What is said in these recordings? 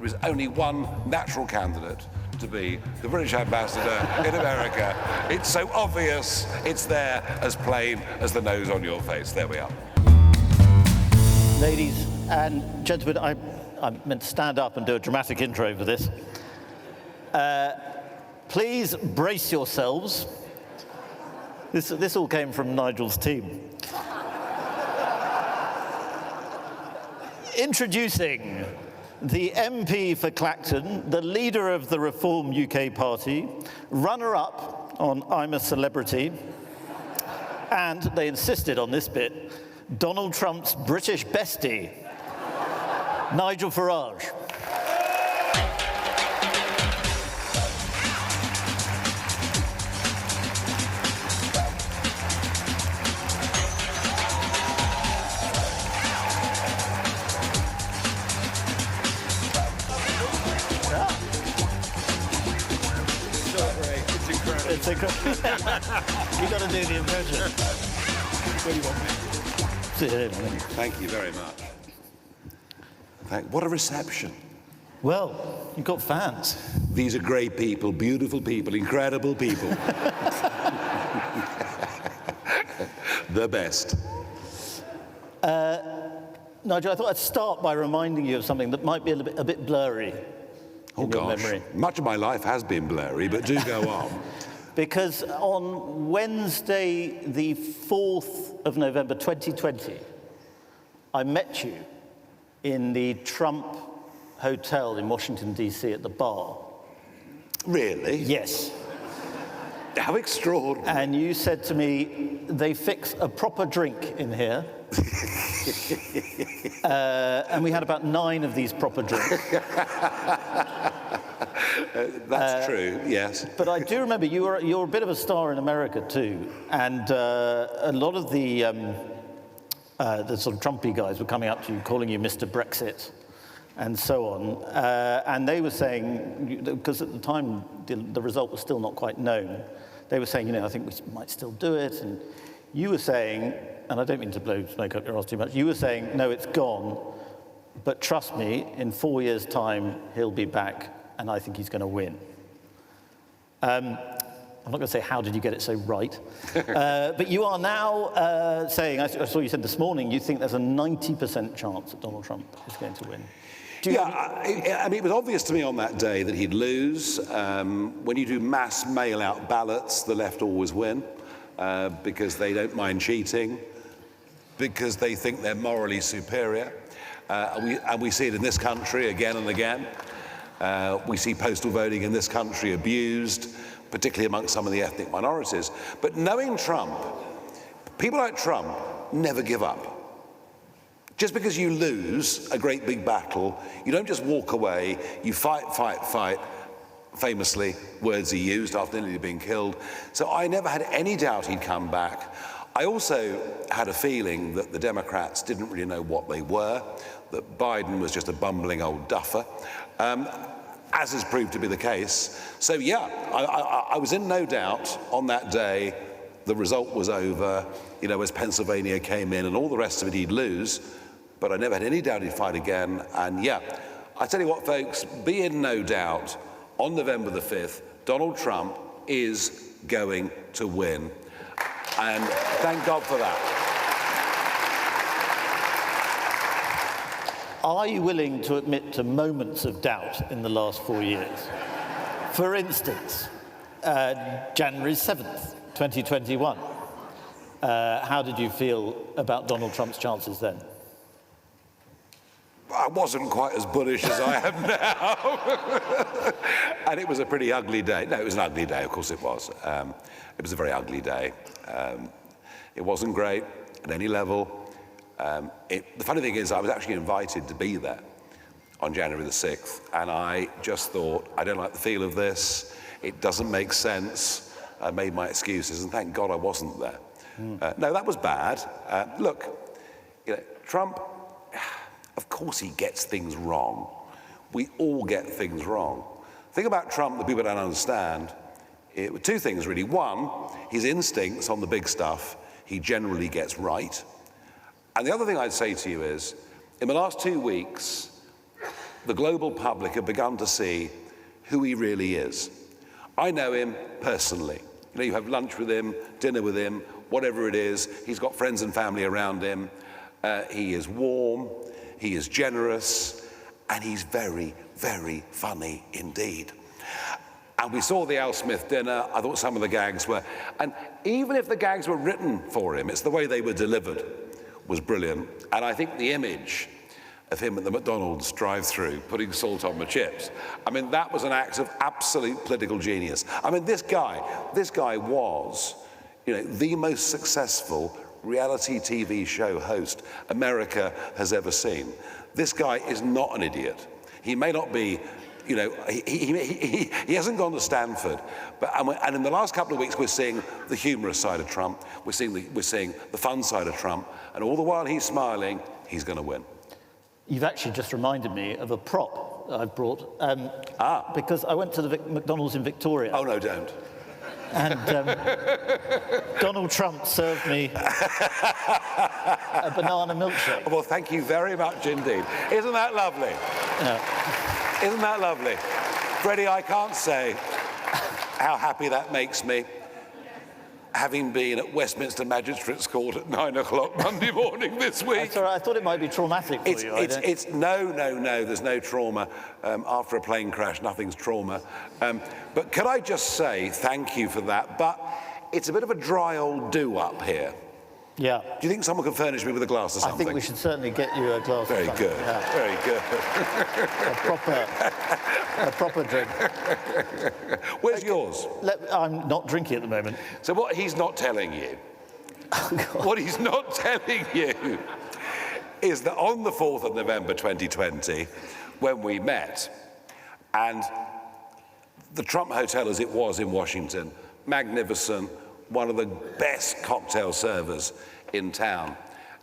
is only one natural candidate to be the British ambassador in America. It's so obvious, it's there as plain as the nose on your face. There we are. Ladies and gentlemen, I'm meant to stand up and do a dramatic intro for this. Please brace yourselves. This all came from Nigel's team. Introducing the MP for Clacton, the leader of the Reform UK Party, runner-up on I'm a Celebrity, and they insisted on this bit, Donald Trump's British bestie, Nigel Farage. It's incredible. You've got to do the impression. What do you want me? Thank you very much. What a reception. Well, you've got fans. These are great people, beautiful people, incredible people. The best. Nigel, I thought I'd start by reminding you of something that might be a bit blurry in your memory. Much of my life has been blurry, but do go on. Because on Wednesday, the 4th of November 2020, I met you in the Trump Hotel in Washington, D.C. at the bar. Really? Yes. How extraordinary. And you said to me, they fix a proper drink in here. And we had about 9 of these proper drinks. That's true, yes. But I do remember you're a bit of a star in America too, and a lot of the sort of Trumpy guys were coming up to you, calling you Mr. Brexit, and so on. And they were saying, because at the time the result was still not quite known, they were saying, I think we might still do it. And you were saying, and I don't mean to blow smoke up your arse too much, you were saying, no, it's gone, but trust me, in 4 years' time, he'll be back, and I think he's going to win. I'm not going to say, how did you get it so right? But you are now saying, I saw you said this morning, you think there's a 90% chance that Donald Trump is going to win. I mean, it was obvious to me on that day that he'd lose. When you do mass mail-out ballots, the left always win, because they don't mind cheating, because they think they're morally superior. And we see it in this country again and again. We see postal voting in this country abused, particularly amongst some of the ethnic minorities. But knowing Trump, people like Trump never give up. Just because you lose a great big battle, you don't just walk away, you fight, fight, fight. Famously, words he used after nearly being killed. So I never had any doubt he'd come back. I also had a feeling that the Democrats didn't really know what they were, that Biden was just a bumbling old duffer, as has proved to be the case. So yeah, I was in no doubt on that day. The result was over, as Pennsylvania came in and all the rest of it he'd lose, but I never had any doubt he'd fight again. And yeah, I tell you what, folks, be in no doubt, on November the 5th, Donald Trump is going to win. And thank God for that. Are you willing to admit to moments of doubt in the last 4 years? For instance, January 7th, 2021. How did you feel about Donald Trump's chances then? I wasn't quite as bullish as I am now. And it was a pretty ugly day. No, it was an ugly day, of course it was. It was a very ugly day. It wasn't great at any level. The funny thing is, I was actually invited to be there on January the 6th, and I just thought, I don't like the feel of this, it doesn't make sense. I made my excuses, and thank God I wasn't there. No, that was bad. Look, Trump, of course he gets things wrong. We all get things wrong. The thing about Trump that people don't understand, two things really. One, his instincts on the big stuff, he generally gets right. And the other thing I'd say to you is, in the last 2 weeks, the global public have begun to see who he really is. I know him personally. You know, you have lunch with him, dinner with him, whatever it is. He's got friends and family around him. He is warm, he is generous, and he's very, very funny indeed. And we saw the Al Smith dinner. I thought some of the gags were, and even if the gags were written for him, it's the way they were delivered was brilliant. And I think the image of him at the McDonald's drive-through putting salt on the chips, I mean, that was an act of absolute political genius. I mean, this guy was, you know, the most successful reality TV show host America has ever seen. This guy is not an idiot. He may not be, you know, he hasn't gone to Stanford, but and in the last couple of weeks we're seeing the humorous side of Trump, we're seeing the fun side of Trump, and all the while he's smiling, he's going to win. You've actually just reminded me of a prop that I've brought, because I went to the McDonald's in Victoria. Oh no, don't. And Donald Trump served me a banana milkshake. Well, thank you very much indeed. Isn't that lovely? Yeah. Isn't that lovely? Freddie, I can't say how happy that makes me, having been at Westminster Magistrates Court at 9 o'clock Monday morning this week. That's all right. I thought it might be traumatic for you. No, there's no trauma. After a plane crash, nothing's trauma. But could I just say thank you for that, but it's a bit of a dry old do-up here. Yeah. Do you think someone could furnish me with a glass or something? I think we should certainly get you a glass Very of something. good, Yeah. very good. A proper drink. Where's yours? I'm not drinking at the moment. So what he's not telling you, what he's not telling you is that on the 4th of November 2020, when we met, and the Trump Hotel as it was in Washington, magnificent, one of the best cocktail servers in town,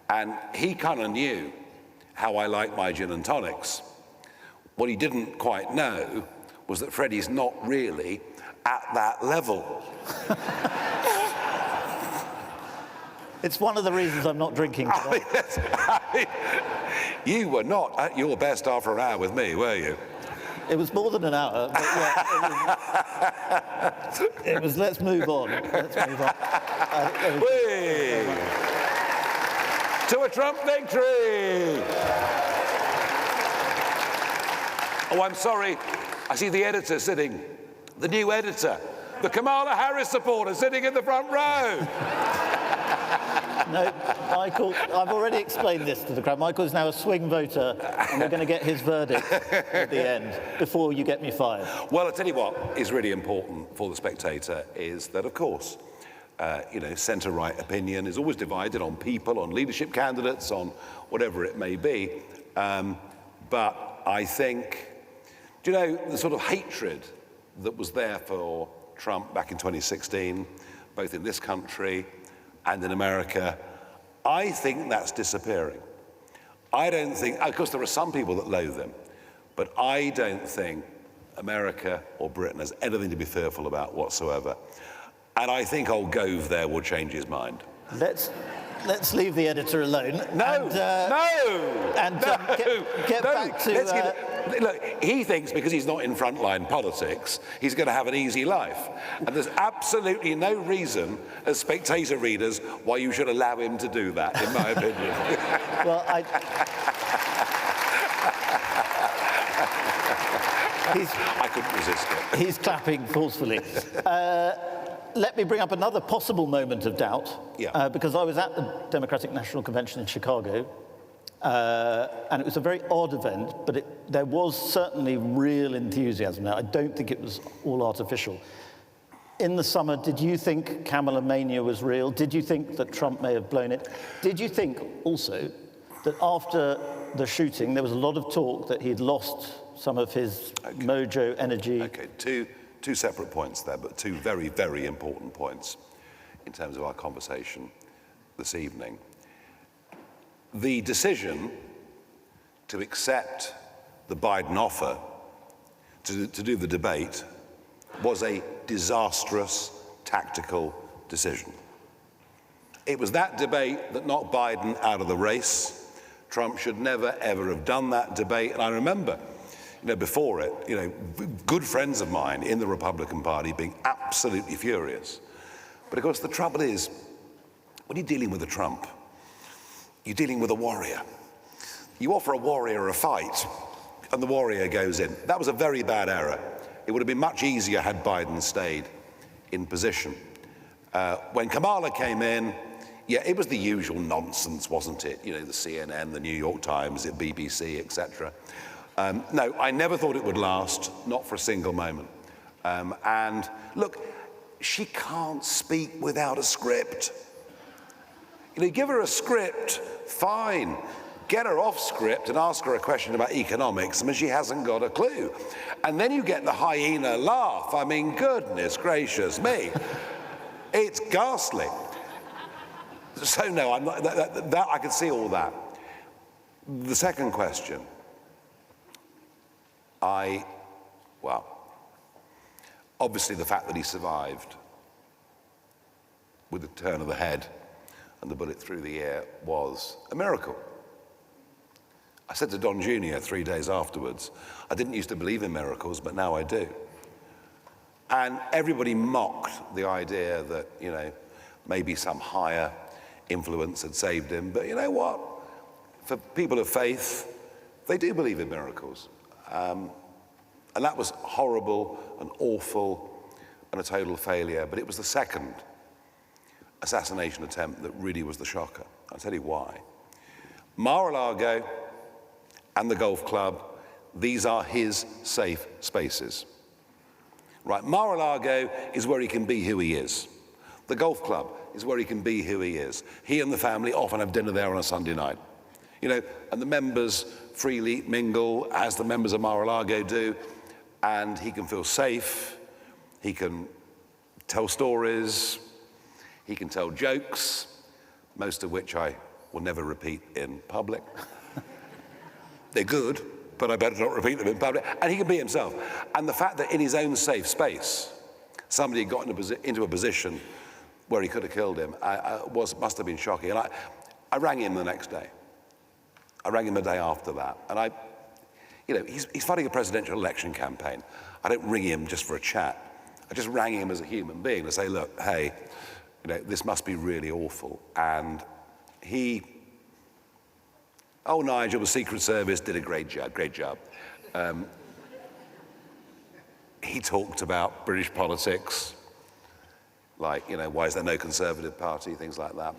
and he kind of knew how I like my gin and tonics. What he didn't quite know was that Freddie's not really at that level. It's one of the reasons I'm not drinking today. You were not at your best after an hour with me, were you? It was more than an hour, but yeah, it was let's move on. Let's move on. To a Trump victory! Oh, I'm sorry. I see the editor sitting, the new editor, the Kamala Harris supporter sitting in the front row. No, Michael, I've already explained this to the crowd. Michael is now a swing voter, and we're going to get his verdict at the end before you get me fired. Well, I'll tell you what is really important for the Spectator is that, of course, you know, centre-right opinion is always divided on people, on leadership candidates, on whatever it may be. But I think, do you know, the sort of hatred that was there for Trump back in 2016, both in this country and in America, I think that's disappearing. I don't think, of course there are some people that loathe him, but I don't think America or Britain has anything to be fearful about whatsoever. And I think old Gove there will change his mind. Let's leave the editor alone. Get back to... Look, he thinks because he's not in frontline politics, he's going to have an easy life. And there's absolutely no reason, as Spectator readers, why you should allow him to do that, in my opinion. Well, I couldn't resist it. He's clapping forcefully. Let me bring up another possible moment of doubt, because I was at the Democratic National Convention in Chicago, and it was a very odd event, but there was certainly real enthusiasm there. I don't think it was all artificial. In the summer, did you think Kamalamania was real? Did you think that Trump may have blown it? Did you think also that after the shooting, there was a lot of talk that he'd lost some of his mojo, energy? Okay, two separate points there, but two very, very important points in terms of our conversation this evening. The decision to accept the Biden offer to do the debate was a disastrous tactical decision. It was that debate that knocked Biden out of the race. Trump should never, ever have done that debate. And I remember before it, good friends of mine in the Republican Party being absolutely furious. But of course, the trouble is, when you're dealing with a Trump, you're dealing with a warrior. You offer a warrior a fight, and the warrior goes in. That was a very bad error. It would have been much easier had Biden stayed in position. When Kamala came in, yeah, it was the usual nonsense, wasn't it? The CNN, the New York Times, the BBC, etc. No, I never thought it would last, not for a single moment. And look, she can't speak without a script. Give her a script, fine. Get her off script and ask her a question about economics. She hasn't got a clue. And then you get the hyena laugh. Goodness gracious me. It's ghastly. So no, I'm not, that I can see all that. The second question, obviously the fact that he survived with the turn of the head and the bullet through the ear was a miracle. I said to Don Jr. 3 days afterwards, I didn't used to believe in miracles, but now I do. And everybody mocked the idea that, maybe some higher influence had saved him. But you know what? For people of faith, they do believe in miracles. And that was horrible and awful and a total failure. But it was the second assassination attempt that really was the shocker. I'll tell you why. Mar-a-Lago and the golf club, these are his safe spaces. Right, Mar-a-Lago is where he can be who he is. The golf club is where he can be who he is. He and the family often have dinner there on a Sunday night. And the members freely mingle as the members of Mar-a-Lago do, and he can feel safe, he can tell stories, he can tell jokes, most of which I will never repeat in public. They're good, but I better not repeat them in public. And he can be himself. And the fact that in his own safe space, somebody had gotten into a position where he could have killed him must have been shocking. And I rang him the next day. I rang him the day after that. And he's fighting a presidential election campaign. I don't ring him just for a chat. I just rang him as a human being to say, look, hey, this must be really awful. And Nigel, the Secret Service did a great job. He talked about British politics, like, why is there no Conservative Party, things like that.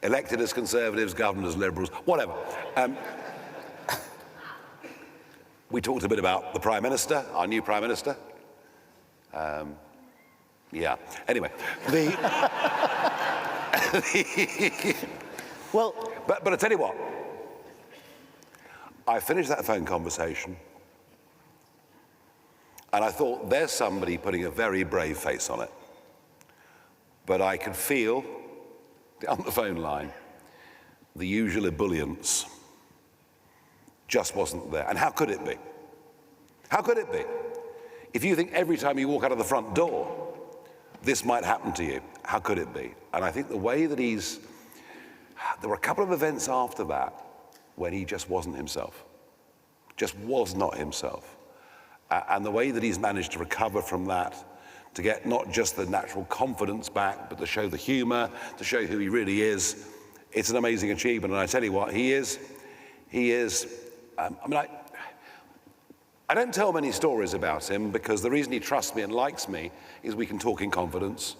Elected as Conservatives, governed as Liberals, whatever. We talked a bit about the Prime Minister, our new Prime Minister. Yeah, anyway. Well, but I tell you what, I finished that phone conversation and I thought, there's somebody putting a very brave face on it. But I could feel, on the phone line, the usual ebullience just wasn't there. And how could it be? How could it be? If you think every time you walk out of the front door, this might happen to you, how could it be? And I think the way that there were a couple of events after that when he just wasn't himself, just was not himself. And the way that he's managed to recover from that, to get not just the natural confidence back, but to show the humor, to show who he really is, it's an amazing achievement. And I tell you what, he is, I don't tell many stories about him because the reason he trusts me and likes me is we can talk in confidence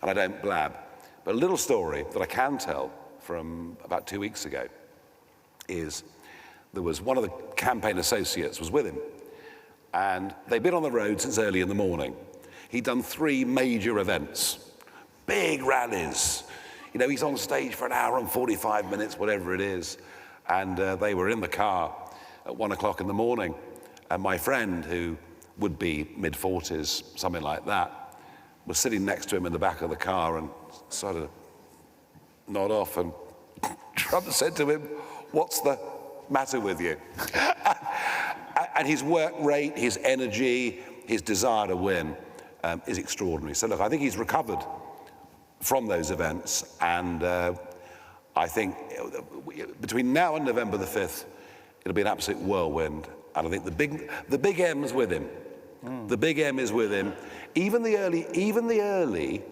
and I don't blab. But a little story that I can tell from about 2 weeks ago is there was one of the campaign associates was with him and they'd been on the road since early in the morning. He'd done 3 major events, big rallies. He's on stage for an hour and 45 minutes, whatever it is. And they were in the car at 1 o'clock in the morning. And my friend, who would be mid-40s, something like that, was sitting next to him in the back of the car and sort of nod off. And Trump said to him, "What's the matter with you?" And his work rate, his energy, his desire to win is extraordinary. So look, I think he's recovered from those events, and I think between now and November the 5th, it'll be an absolute whirlwind. And I think the big M's with him. The big M is with him. Even the early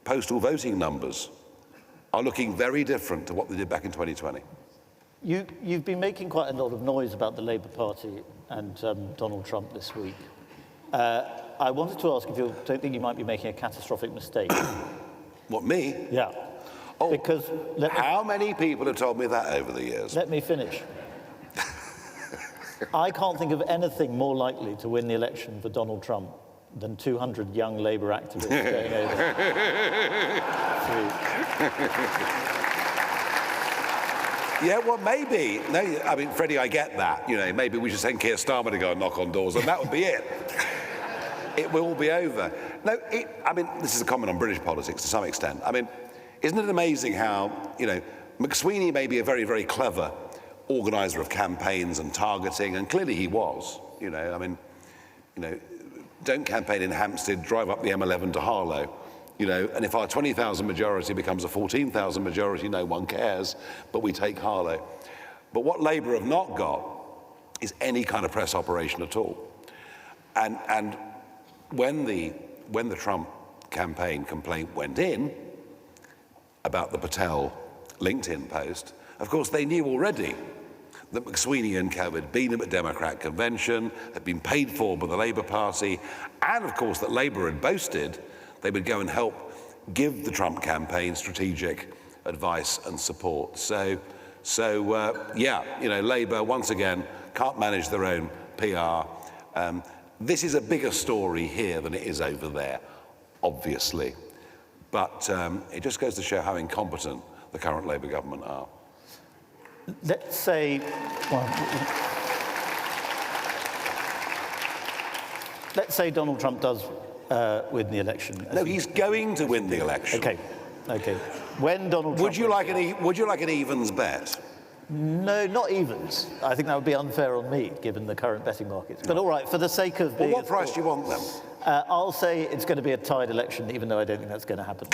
postal voting numbers are looking very different to what they did back in 2020. You've been making quite a lot of noise about the Labour Party and Donald Trump this week. I wanted to ask if you don't think you might be making a catastrophic mistake. What, me? Yeah. Oh, because how many people have told me that over the years? Let me finish. I can't think of anything more likely to win the election for Donald Trump than 200 young Labour activists going over. Yeah, well, maybe. No, I mean, Freddie, I get that. You know, maybe we should send Keir Starmer to go and knock on doors, and that would be it. It will all be over. No, I mean, this is a comment on British politics to some extent. I mean, isn't it amazing how, you know, McSweeney may be a very, very clever organizer of campaigns and targeting, and clearly he was. You know, I mean, you know, don't campaign in Hampstead, drive up the M11 to Harlow. You know, and if our 20,000 majority becomes a 14,000 majority, no one cares, but we take Harlow. But what Labour have not got is any kind of press operation at all. And when the Trump campaign complaint went in about the Patel LinkedIn post, of course they knew already that McSweeney and co had been at a Democrat convention, had been paid for by the Labour Party, and of course that Labour had boasted they would go and help give the Trump campaign strategic advice and support. So yeah, you know, Labour, once again, can't manage their own PR. This is a bigger story here than it is over there, obviously. But it just goes to show how incompetent the current Labour government are. Let's say, well, let's say Donald Trump does win the election. No, he's going to win the election. Okay. When Donald Trump... Would you like an evens bet? No, not evens. I think that would be unfair on me, given the current betting markets. But all right, for the sake of being... Well, what price do you want then? I'll say it's going to be a tied election, even though I don't think that's going to happen.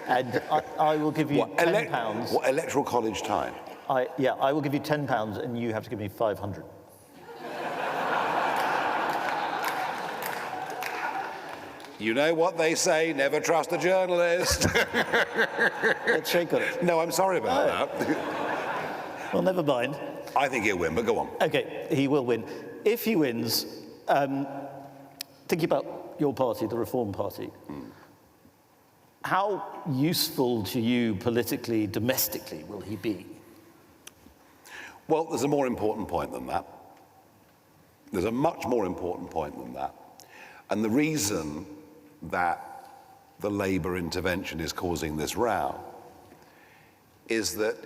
And I will give you £10. What, Electoral College time? I will give you £10 and you have to give me 500. You know what they say, never trust a journalist. Let's shake on it. No, I'm sorry about that. Well, never mind. I think he'll win, but go on. Okay, he will win. If he wins, thinking about your party, the Reform Party, how useful to you politically, domestically, will he be? Well, there's a more important point than that. There's a much more important point than that. And the reason that the Labour intervention is causing this row is that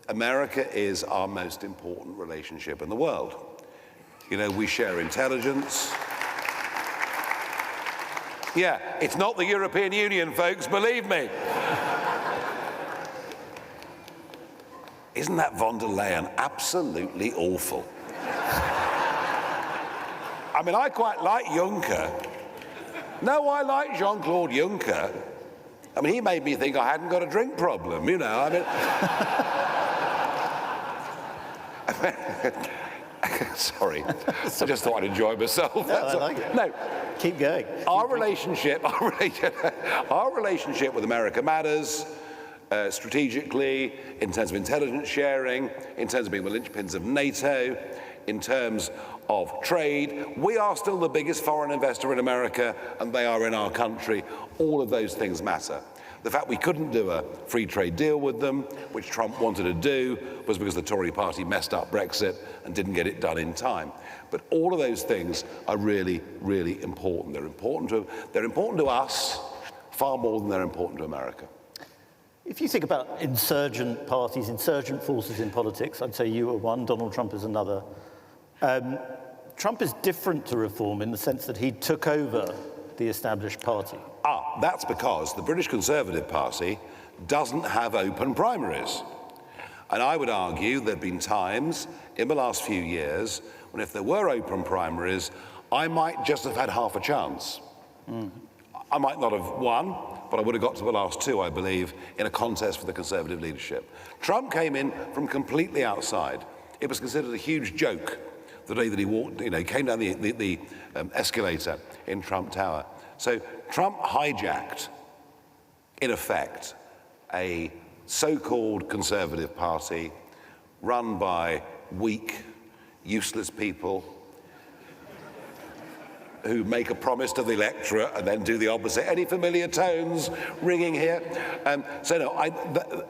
America is our most important relationship in the world. You know, we share intelligence. Yeah, it's not the European Union, folks, believe me. Isn't that von der Leyen absolutely awful? I mean, I quite like Juncker. No, I like Jean-Claude Juncker. I mean, he made me think I hadn't got a drink problem, you know. I mean, sorry, I just thought I'd enjoy myself. No, I like it. No, keep going. Our relationship with America matters strategically, in terms of intelligence sharing, in terms of being the linchpins of NATO, in terms of trade. We are still the biggest foreign investor in America, and they are in our country. All of those things matter. The fact we couldn't do a free trade deal with them, which Trump wanted to do, was because the Tory party messed up Brexit and didn't get it done in time. But all of those things are really, really important. They're important to us far more than they're important to America. If you think about insurgent parties, insurgent forces in politics, I'd say you are one, Donald Trump is another. Trump is different to Reform in the sense that he took over the established party. That's because the British Conservative Party doesn't have open primaries. And I would argue there have been times in the last few years when if there were open primaries, I might just have had half a chance. I might not have won, but I would have got to the last two, I believe, in a contest for the Conservative leadership. Trump came in from completely outside. It was considered a huge joke the day that he walked, came down the escalator in Trump Tower. So Trump hijacked, in effect, a so-called Conservative Party run by weak, useless people who make a promise to the electorate and then do the opposite. Any familiar tones ringing here? So no,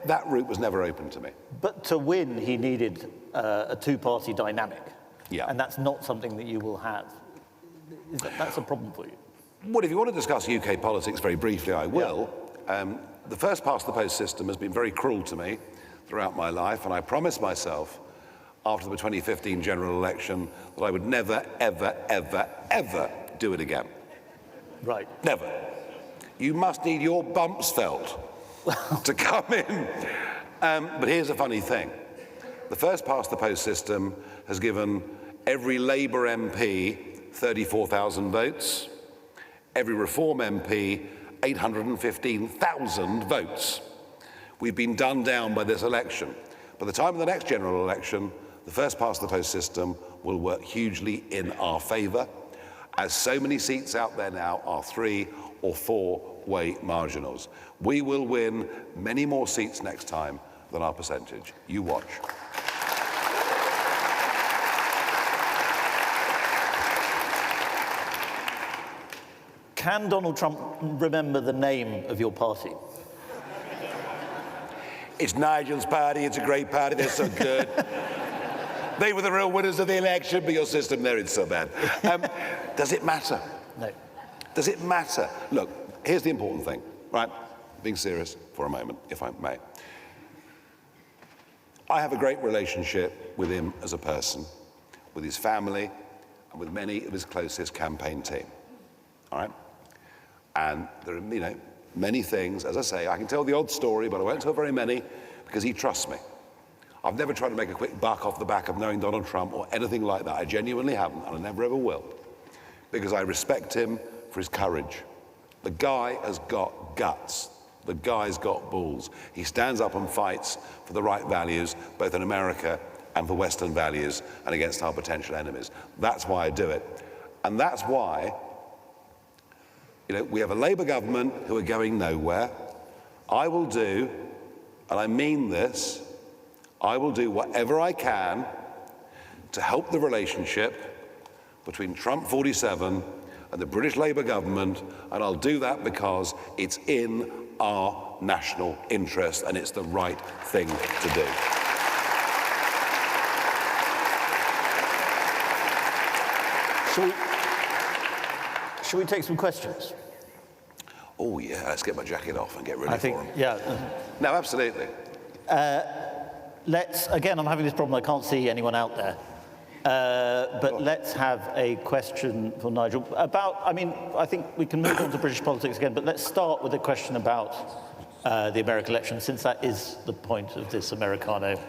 that route was never open to me. But to win, he needed a two-party dynamic. Yeah. And that's not something that you will have. That's a problem for you. Well, if you want to discuss UK politics very briefly, I will. Yeah. The first past the post system has been very cruel to me throughout my life, and I promised myself after the 2015 general election that I would never, ever, ever, ever do it again. Right. Never. You must need your bumps felt to come in. But here's the funny thing. The first past the post system has given every Labour MP 34,000 votes, every Reform MP 815,000 votes. We've been done down by this election. By the time of the next general election, the first past the post system will work hugely in our favour, as so many seats out there now are 3- or 4-way marginals. We will win many more seats next time than our percentage. You watch. Can Donald Trump remember the name of your party? It's Nigel's party, it's a great party, they're so good. They were the real winners of the election, but your system there is so bad. Does it matter? No. Does it matter? Look, here's the important thing, right? Being serious for a moment, if I may. I have a great relationship with him as a person, with his family, and with many of his closest campaign team, all right? And there are, many things, as I say, I can tell the odd story, but I won't tell very many because he trusts me. I've never tried to make a quick buck off the back of knowing Donald Trump or anything like that. I genuinely haven't, and I never ever will, because I respect him for his courage. The guy has got guts. The guy's got balls. He stands up and fights for the right values, both in America and for Western values, and against our potential enemies. That's why I do it. And that's why, we have a Labour government who are going nowhere. I will do, and I mean this, I will do whatever I can to help the relationship between Trump 47 and the British Labour government, and I'll do that because it's in our national interest and it's the right thing to do. Shall we take some questions? Oh yeah, let's get my jacket off and get ready for them. Yeah. No, absolutely. Again, I'm having this problem, I can't see anyone out there. But let's have a question for Nigel about, I think we can move on to British politics again, but let's start with a question about the American election, since that is the point of this Americano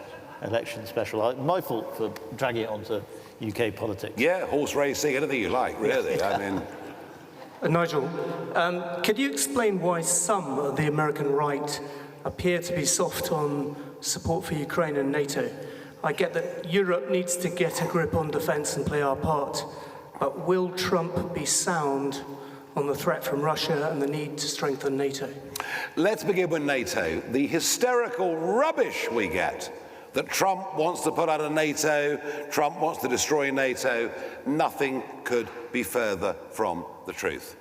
election special. My fault for dragging it onto UK politics. Yeah, horse racing, anything you like, really. Nigel, could you explain why some of the American right appear to be soft on support for Ukraine and NATO? I get that Europe needs to get a grip on defence and play our part, but will Trump be sound on the threat from Russia and the need to strengthen NATO? Let's begin with NATO. The hysterical rubbish we get that Trump wants to put out of NATO, Trump wants to destroy NATO, nothing could be further from the truth.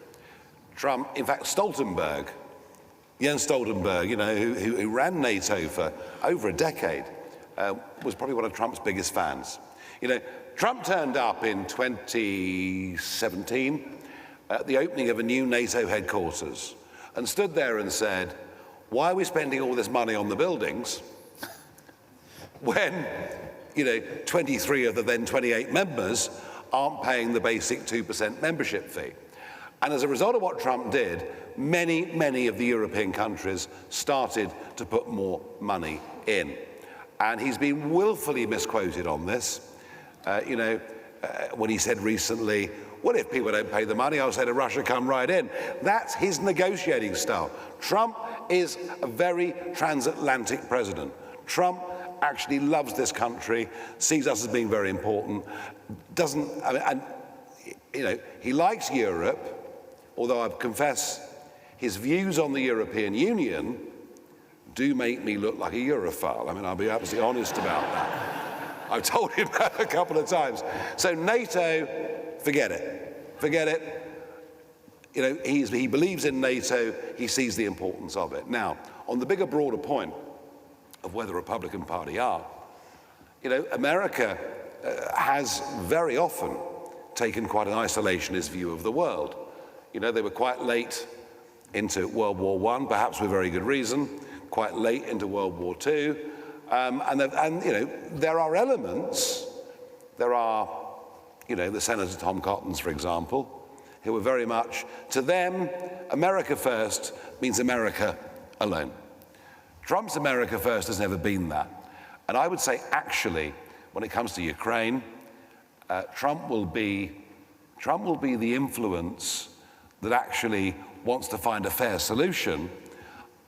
Trump, in fact, Stoltenberg, Jens Stoltenberg, who ran NATO for over a decade, was probably one of Trump's biggest fans. Trump turned up in 2017 at the opening of a new NATO headquarters and stood there and said, why are we spending all this money on the buildings when, 23 of the then 28 members aren't paying the basic 2% membership fee? And as a result of what Trump did, many of the European countries started to put more money in. And he's been willfully misquoted on this. When he said recently, well, if people don't pay the money, I'll say to Russia, come right in. That's his negotiating style. Trump is a very transatlantic president. Trump actually loves this country, sees us as being very important, he likes Europe, although I confess his views on the European Union do make me look like a Europhile. I mean, I'll be absolutely honest about that. I've told him that a couple of times. So NATO, forget it. Forget it. You know, he believes in NATO, he sees the importance of it. Now, on the bigger, broader point of where the Republican Party are, you know, America has very often taken quite an isolationist view of the world. You know, they were quite late into World War I, perhaps with very good reason, quite late into World War II. And you know, there are elements, you know, the Senator Tom Cottons, for example, who were very much, to them, America first means America alone. Trump's America first has never been that. And I would say, actually, when it comes to Ukraine, Trump will be the influence that actually wants to find a fair solution.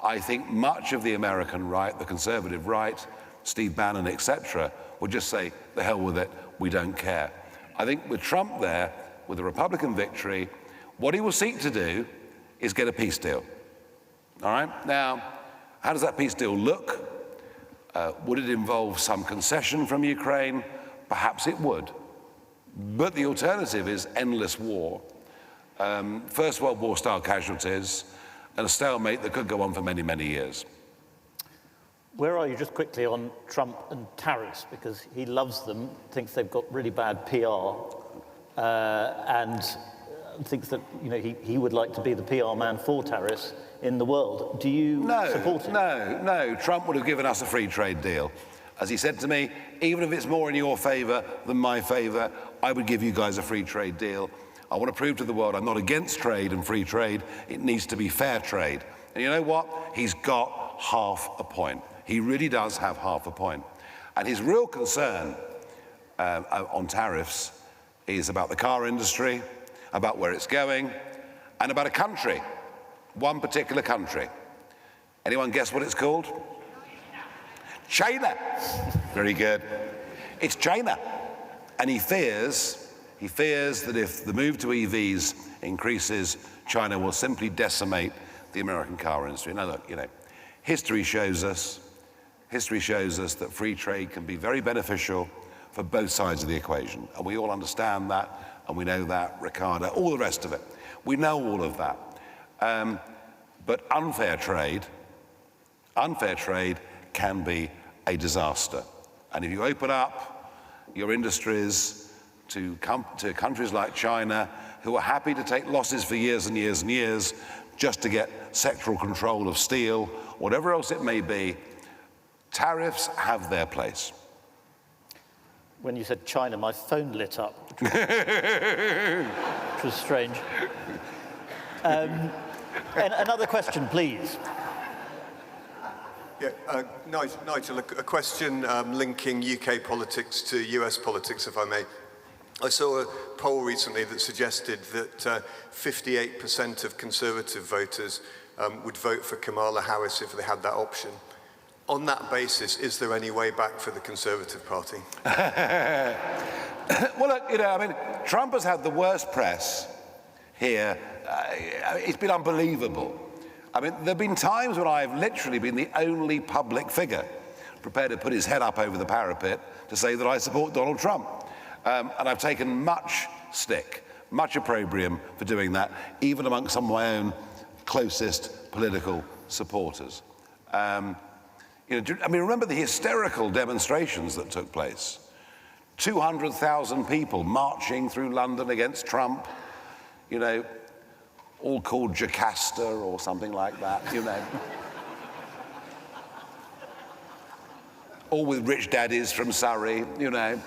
I think much of the American right, the conservative right, Steve Bannon, etc., would just say, the hell with it, we don't care. I think with Trump there, with the Republican victory, what he will seek to do is get a peace deal. All right? Now, how does that peace deal look? Would it involve some concession from Ukraine? Perhaps it would. But the alternative is endless war, First World War style casualties, and a stalemate that could go on for many, many years. Where are you, just quickly, on Trump and tariffs? Because he loves them, thinks they've got really bad PR, and thinks that, you know, he would like to be the PR man for tariffs in the world. Do you support him? No. Trump would have given us a free trade deal. As he said to me, even if it's more in your favor than my favor, I would give you guys a free trade deal. I want to prove to the world I'm not against trade and free trade. It needs to be fair trade. And you know what? He's got half a point. He really does have half a point. And his real concern on tariffs is about the car industry, about where it's going, and about a country, one particular country. Anyone guess what it's called? China. Very good. It's China. And he fears that if the move to EVs increases, China will simply decimate the American car industry. Now look, you know, history shows us that free trade can be very beneficial for both sides of the equation. And we all understand that, and we know that, Ricardo, all the rest of it. We know all of that. But unfair trade can be a disaster. And if you open up your industries to countries like China, who are happy to take losses for years and years and years just to get sectoral control of steel, whatever else it may be, tariffs have their place. When you said China, my phone lit up, which was strange. And another question, please. Yeah, Nigel, a question linking UK politics to US politics, if I may. I saw a poll recently that suggested that 58% of Conservative voters would vote for Kamala Harris if they had that option. On that basis, is there any way back for the Conservative Party? Well, look, you know, I mean, Trump has had the worst press here. It's been unbelievable. I mean, there have been times when I've literally been the only public figure prepared to put his head up over the parapet to say that I support Donald Trump. And I've taken much stick, much opprobrium for doing that, even amongst some of my own closest political supporters. You know, I mean, remember the hysterical demonstrations that took place? 200,000 people marching through London against Trump, you know, all called Jocasta or something like that, you know. All with rich daddies from Surrey, you know.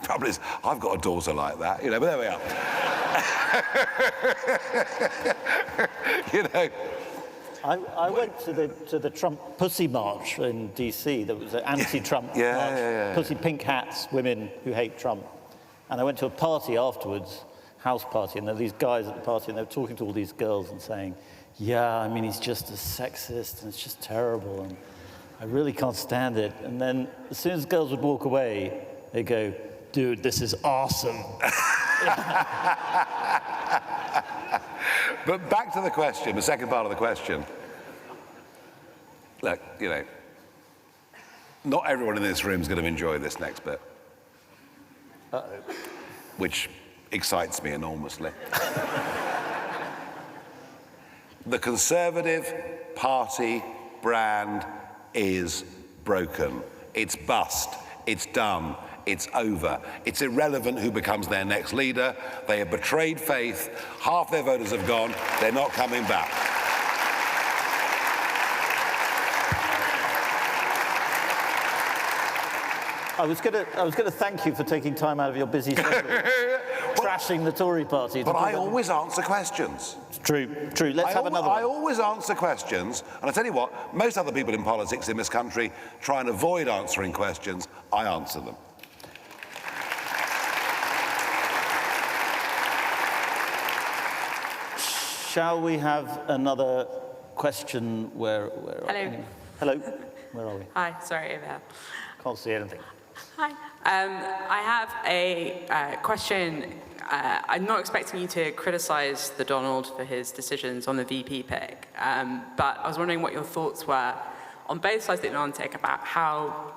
Trouble is, I've got a daughter like that, you know, but there we are. You know. I went to the Trump Pussy March in DC. There was an anti-Trump march. Yeah. Pussy pink hats, women who hate Trump. And I went to a party afterwards, house party, and there were these guys at the party, and they were talking to all these girls and saying, yeah, I mean, he's just a sexist, and it's just terrible, and I really can't stand it. And then as soon as girls would walk away, they'd go, dude, this is awesome. But back to the question, the second part of the question. Look, you know, not everyone in this room is going to enjoy this next bit. Uh-oh. Which excites me enormously. The Conservative Party brand is broken. It's bust. It's done. It's over. It's irrelevant who becomes their next leader. They have betrayed faith. Half their voters have gone. They're not coming back. I was going to thank you for taking time out of your busy schedule, trashing the Tory party. But I always answer questions. It's true. Let's have another one. I always answer questions, and I tell you what, most other people in politics in this country try and avoid answering questions. I answer them. Shall we have another question? Where Hello. Hello. Where are we? Hi, sorry, over here. Can't see anything. Hi. I have a question. I'm not expecting you to criticize the Donald for his decisions on the VP pick, but I was wondering what your thoughts were on both sides of the Atlantic about how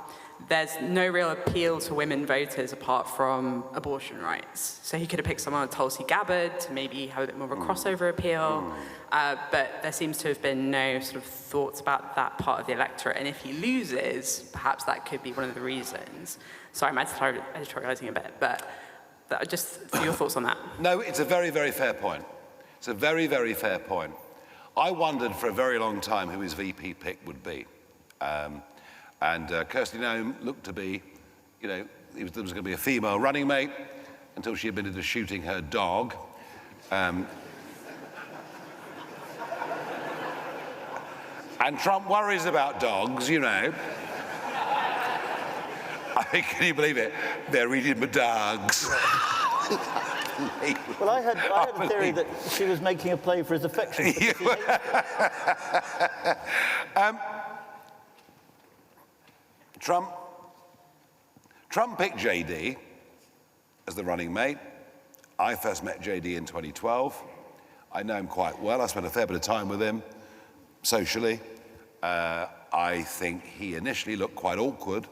there's no real appeal to women voters apart from abortion rights. So he could have picked someone like Tulsi Gabbard to maybe have a bit more of a crossover appeal, but there seems to have been no sort of thoughts about that part of the electorate. And if he loses, perhaps that could be one of the reasons. Sorry, I'm editorializing a bit, but just your thoughts on that. No, it's a very, very fair point. It's a very, very fair point. I wondered for a very long time who his VP pick would be. And Kirsty Noem looked to be, you know, there was going to be a female running mate until she admitted to shooting her dog. And Trump worries about dogs, you know. I think, can you believe it? They're eating my dogs. Well, I had a theory that she was making a play for his affection. Trump picked JD as the running mate. I first met JD in 2012. I know him quite well. I spent a fair bit of time with him socially. I think he initially looked quite awkward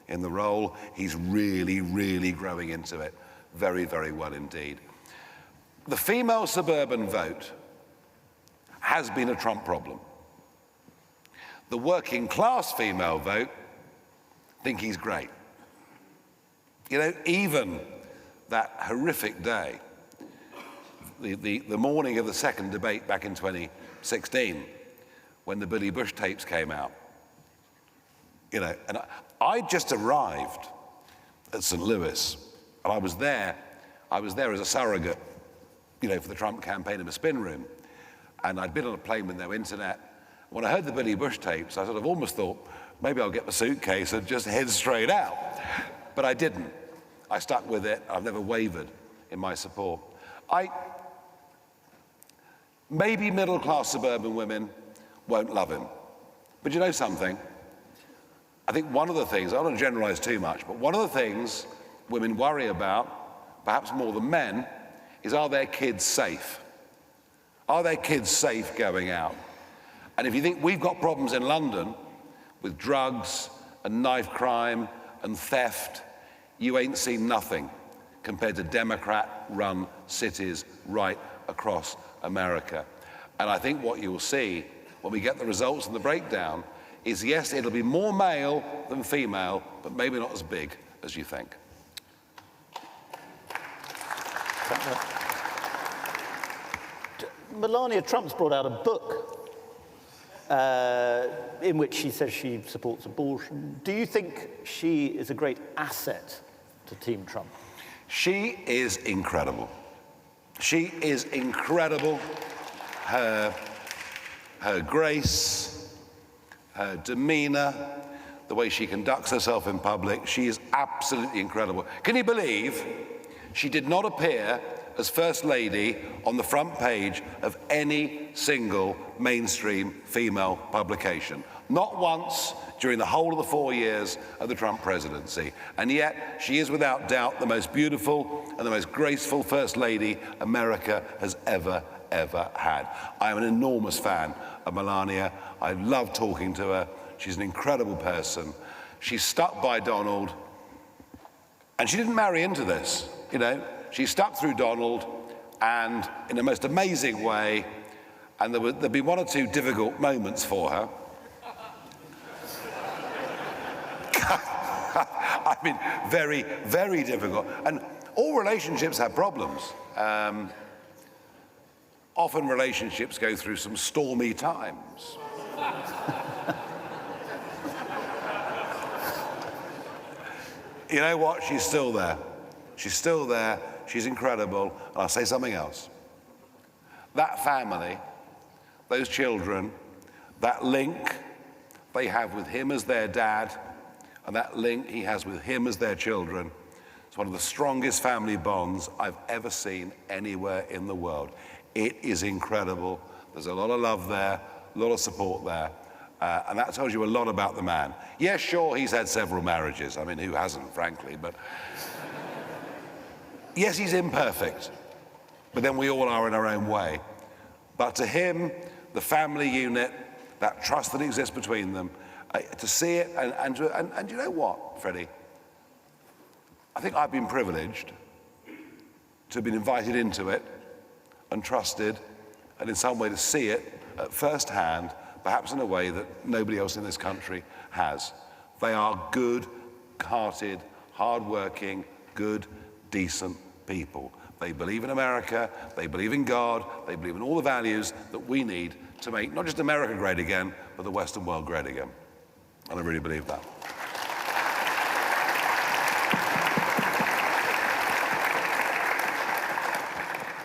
in the role. He's really, really growing into it very, very well indeed. The female suburban vote has been a Trump problem. The working class female vote think he's great. You know, even that horrific day, the morning of the second debate back in 2016, when the Billy Bush tapes came out, you know, and I just arrived at St. Louis, and I was there as a surrogate, you know, for the Trump campaign in a spin room, and I'd been on a plane with no internet. When I heard the Billy Bush tapes, I sort of almost thought, maybe I'll get my suitcase and just head straight out. But I didn't. I stuck with it. I've never wavered in my support. Maybe middle-class suburban women won't love him. But you know something? I think one of the things, I don't want to generalize too much, but one of the things women worry about, perhaps more than men, is are their kids safe? Are their kids safe going out? And if you think we've got problems in London with drugs and knife crime and theft, you ain't seen nothing compared to Democrat-run cities right across America. And I think what you'll see when we get the results and the breakdown is, yes, it'll be more male than female, but maybe not as big as you think. Melania Trump's brought out a book in which she says she supports abortion. Do you think she is a great asset to Team Trump? She is incredible. She is incredible. Her grace, her demeanor, the way she conducts herself in public, she is absolutely incredible. Can you believe She did not appear as First Lady on the front page of any single mainstream female publication. Not once during the whole of the 4 years of the Trump presidency. And yet, she is without doubt the most beautiful and the most graceful First Lady America has ever had. I am an enormous fan of Melania. I love talking to her. She's an incredible person. She's stuck by Donald, and she didn't marry into this, you know. She stuck through Donald, and in the most amazing way, and there'd be one or two difficult moments for her. I mean, very, very difficult. And all relationships have problems. Often relationships go through some stormy times. You know what? She's still there. She's still there. She's incredible. And I'll say something else. That family, those children, that link they have with him as their dad, and that link he has with him as their children, it's one of the strongest family bonds I've ever seen anywhere in the world. It is incredible. There's a lot of love there, a lot of support there. And that tells you a lot about the man. Yes, sure, he's had several marriages. I mean, who hasn't, frankly? But yes, he's imperfect. But then we all are in our own way. But to him, the family unit, that trust that exists between them, to see it, and you know what, Freddie? I think I've been privileged to have been invited into it and trusted, and in some way to see it at first hand, perhaps in a way that nobody else in this country has. They are good-hearted, hard-working, good, decent people. They believe in America, they believe in God, they believe in all the values that we need to make not just America great again, but the Western world great again. And I really believe that.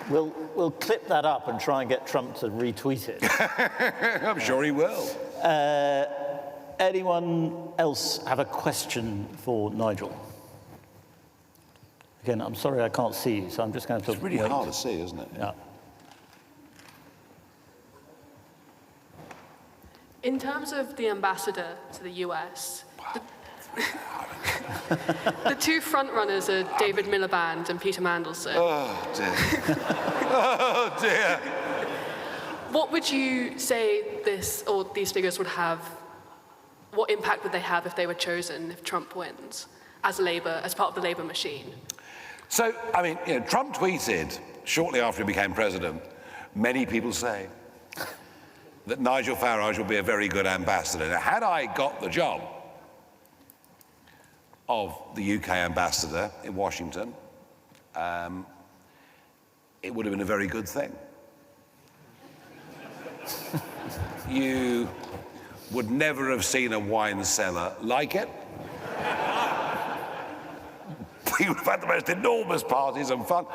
We'll clip that up and try and get Trump to retweet it. I'm sure he will. Anyone else have a question for Nigel? Again, I'm sorry I can't see you, so I'm just going to... It's really hard to see, isn't it? Yeah. In terms of the ambassador to the US, the two frontrunners are David Miliband and Peter Mandelson. Oh, dear. Oh, dear. What would you say these figures would have, what impact would they have if they were chosen, if Trump wins, as part of the Labour machine? So, I mean, you know, Trump tweeted shortly after he became president, many people say that Nigel Farage will be a very good ambassador. Now, had I got the job of the UK ambassador in Washington, it would have been a very good thing. You would never have seen a wine cellar like it. We would have had the most enormous parties and fun.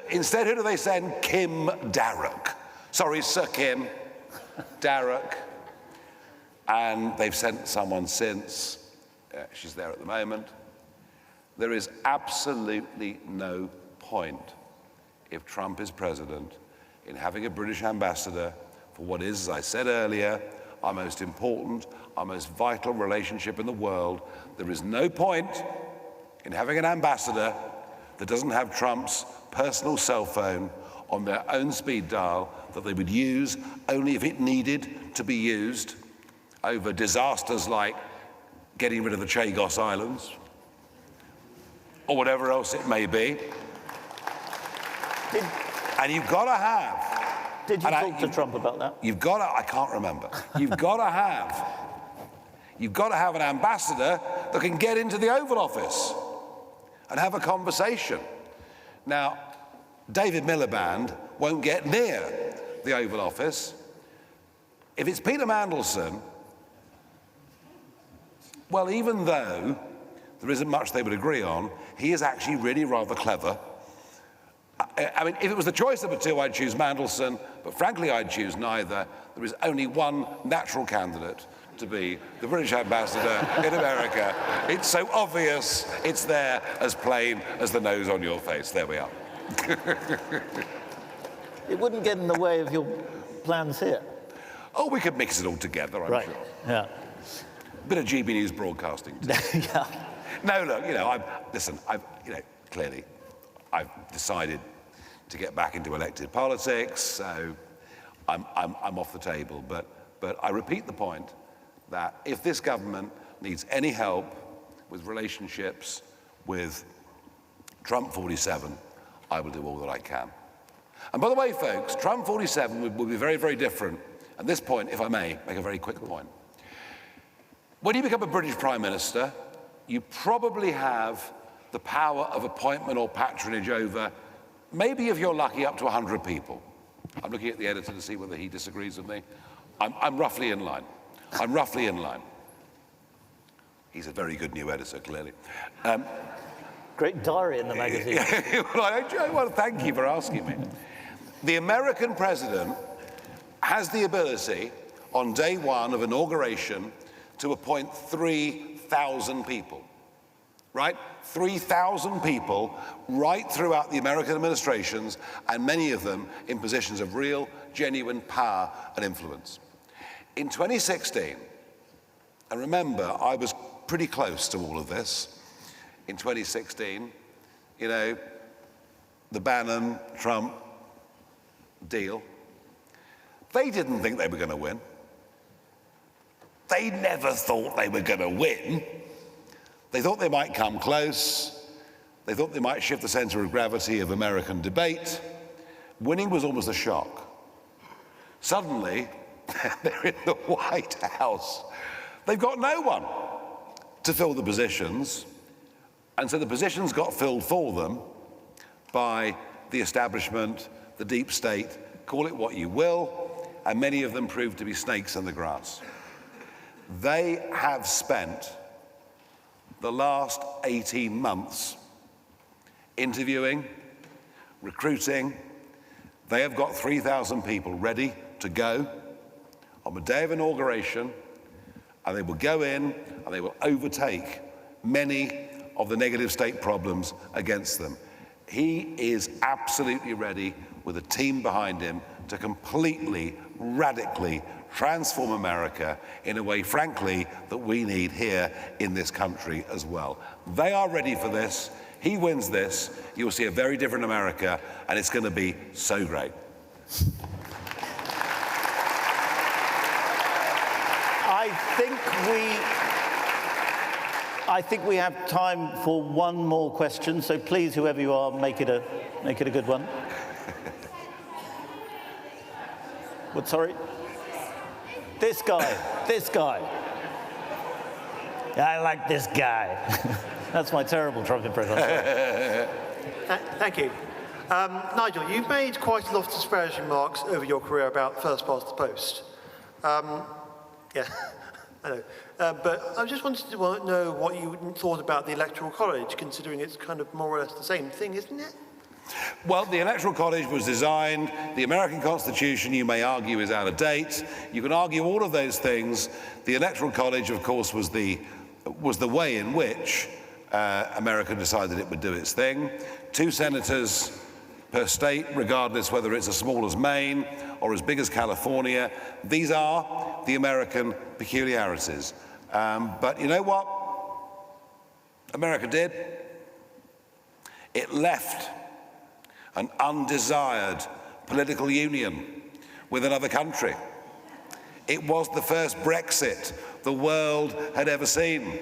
Instead, who do they send? Kim Darroch. Sorry, Sir Kim Darroch. And they've sent someone since. She's there at the moment. There is absolutely no point, if Trump is president, in having a British ambassador for what is, as I said earlier, our most important, our most vital relationship in the world. There is no point in having an ambassador that doesn't have Trump's personal cell phone on their own speed dial that they would use only if it needed to be used over disasters like getting rid of the Chagos Islands or whatever else it may be. And you've got to have... Did you talk to Trump about that? You've got to... I can't remember. You've got to have an ambassador that can get into the Oval Office and have a conversation. Now, David Miliband won't get near the Oval Office. If it's Peter Mandelson, well, even though there isn't much they would agree on, he is actually really rather clever. I mean, if it was the choice of the two, I'd choose Mandelson, but frankly, I'd choose neither. There is only one natural candidate to be the British ambassador in America. It's so obvious, it's there as plain as the nose on your face. There we are. It wouldn't get in the way of your plans here. Oh, we could mix it all together, I'm Right, sure. yeah. Bit of GB News broadcasting. Yeah. No, look, clearly, I've decided to get back into elected politics, so I'm off the table. But I repeat the point that if this government needs any help with relationships with Trump 47, I will do all that I can. And by the way, folks, Trump 47 will be very, very different. At this point, if I may, make a very quick point. When you become a British Prime Minister, you probably have the power of appointment or patronage over, maybe if you're lucky, up to 100 people. I'm looking at the editor to see whether he disagrees with me. I'm roughly in line. I'm roughly in line. He's a very good new editor, clearly. Great diary in the magazine. Well, thank you for asking me. The American president has the ability, on day one of inauguration, to appoint 3,000 people, right? 3,000 people right throughout the American administrations, and many of them in positions of real, genuine power and influence. In 2016, and remember, I was pretty close to all of this. In 2016, the Bannon-Trump deal, they didn't think they were going to win. They never thought they were going to win. They thought they might come close. They thought they might shift the center of gravity of American debate. Winning was almost a shock. Suddenly, they're in the White House. They've got no one to fill the positions, and so the positions got filled for them by the establishment, the deep state, call it what you will, and many of them proved to be snakes in the grass. They have spent the last 18 months interviewing, recruiting. They have got 3,000 people ready to go on the day of inauguration, and they will go in and they will overtake many of the negative state problems against them. He is absolutely ready with a team behind him to completely, radically transform America in a way, frankly, that we need here in this country as well. They are ready for this. He wins this, you'll see a very different America, and it's going to be so great. I think we have time for one more question, so please, whoever you are, make it a good one. What, sorry? This guy. I like this guy. That's my terrible Trump impression. Thank you. Nigel, you've made quite a lot of disparaging remarks over your career about first past the post. Yeah, I know. But I just wanted to know what you thought about the Electoral College, considering it's kind of more or less the same thing, isn't it? Well, the Electoral College was designed, the American Constitution, you may argue, is out of date. You can argue all of those things. The Electoral College, of course, was the way in which America decided it would do its thing. 2 senators per state, regardless whether it's as small as Maine or as big as California. These are the American peculiarities. But you know what America did? It left an undesired political union with another country. It was the first Brexit the world had ever seen.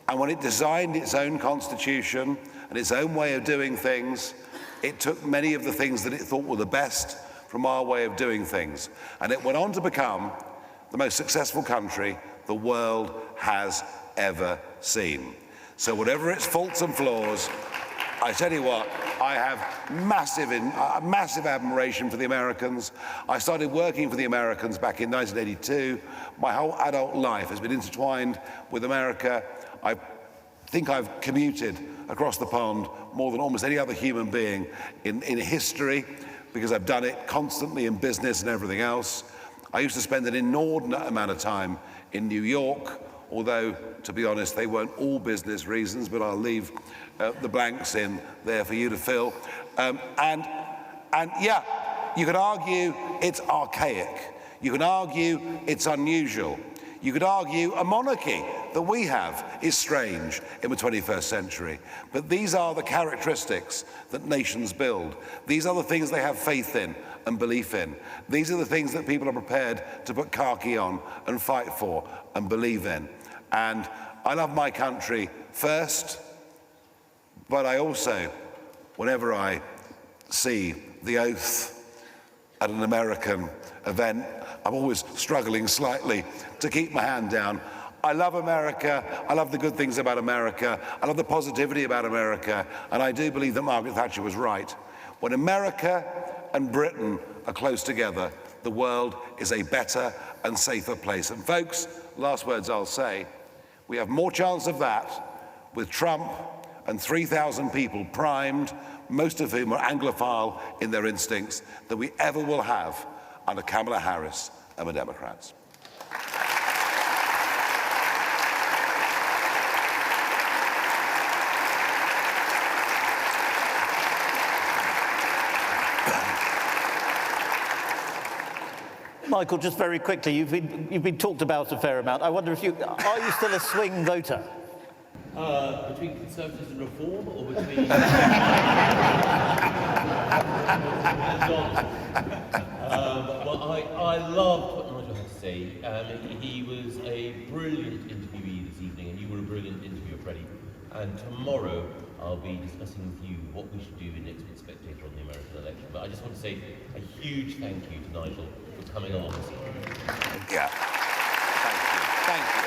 And when it designed its own constitution and its own way of doing things, it took many of the things that it thought were the best from our way of doing things. And it went on to become the most successful country the world has ever seen. So whatever its faults and flaws, I tell you what, I have massive admiration for the Americans. I started working for the Americans back in 1982. My whole adult life has been intertwined with America. I think I've commuted across the pond more than almost any other human being in history, because I've done it constantly in business and everything else. I used to spend an inordinate amount of time in New York, although, to be honest, they weren't all business reasons, but I'll leave the blanks in there for you to fill. And yeah, you could argue it's archaic. You can argue it's unusual. You could argue a monarchy that we have is strange in the 21st century. But these are the characteristics that nations build. These are the things they have faith in and belief in. These are the things that people are prepared to put khaki on and fight for and believe in. And I love my country first, but I also, whenever I see the oath at an American event, I'm always struggling slightly to keep my hand down. I love America. I love the good things about America. I love the positivity about America. And I do believe that Margaret Thatcher was right. When America and Britain are close together, the world is a better and safer place. And folks, last words I'll say, we have more chance of that with Trump and 3,000 people primed, most of whom are Anglophile in their instincts, than we ever will have under Kamala Harris and the Democrats. Michael, just very quickly, you've been talked about a fair amount. I wonder if are you still a swing voter? Between Conservatives and Reform, or between... Well, I loved what Nigel had to say. He was a brilliant interviewee this evening, and you were a brilliant interviewer, Freddie. And tomorrow, I'll be discussing with you what we should do in next week's Spectator on the American election. But I just want to say a huge thank you to Nigel for coming along this evening. Yeah. Thank you. Thank you.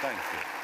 Thank you.